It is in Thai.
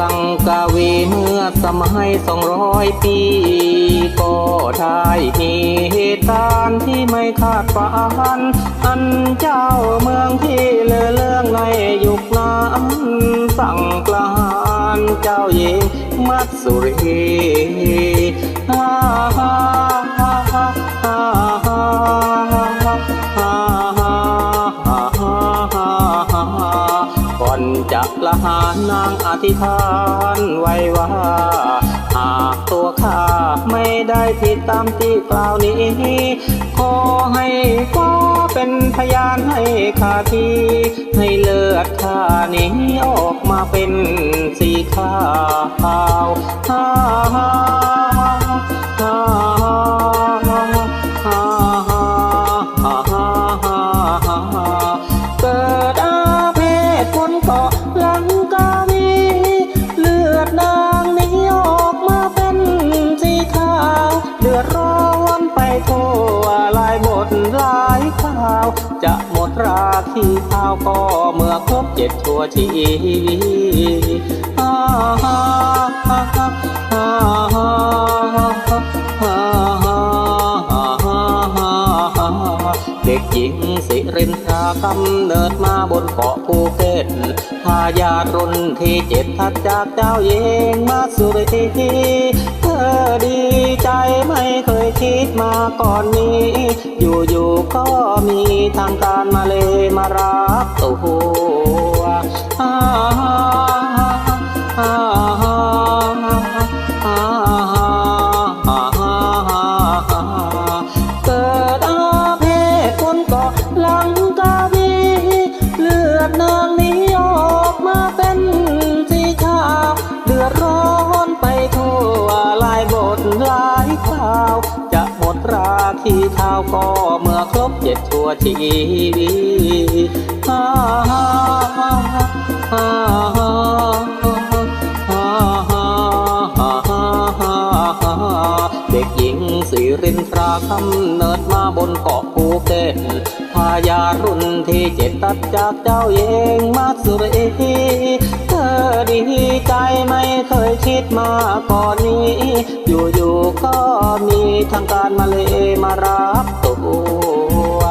ลังกาวีเมื่อสมัย200 ปีก็ได้มีเหตุการณ์ที่ไม่คาดฝันอันเจ้าเมืองที่เลอเรื่องในยุคนั้นสั่งกลานเจ้าหญิงมัตสุรีฮ่าฮ่าฮ่าฮ่าฮ่าฮ่าฮ่าก่อนจะละหานางอธิษฐานไว้ว่าหากตัวข้าไม่ได้ผิดตามที่กล่าวนี้ขอให้ฟ้าเป็นพยานให้ข้าทีให้เลือดข้านี้ออกมาเป็นสีขาวฮ่าฮ่าฮ่าเกิดอาเพศคนเกาะลังกาวีเลือดนางนี้ออกมาเป็นสีขาวเดือดร้อนไปทั่วหลายบทหลายข่าวจะหมดราคีข้าวก็เมื่อครบ7 ชั่วชีเด็กหญิงสิรินทรากำเนิดมาบนเกาะภูเก็ตทายาทรุ่นที่7ถัดจากเจ้าหญิงมัตสุรีเธอดีใจไม่เคยคิดมาก่อนนี้อยู่ๆก็มีทางการมาเลยมารับตัวเกิดอาเพศคนเกาะลังกาวีเลือดนางนี้ออกมาเป็นสีขาวเดือดร้อนไปทั่วหลายบทหลายข่าวจะหมดราคีข้าวก็เมื่อครบ7 ชั่วชีเด็กหญิงสิรินทรากำเนิดมาบนเกาะภูเก็ตทายาทรุ่นที่7ตัดจากเจ้าหญิงมัตสุรีเธอดีใจไม่เคยคิดมาก่อนนี้อยู่ๆก็มีทางการมาเลยมารับตัว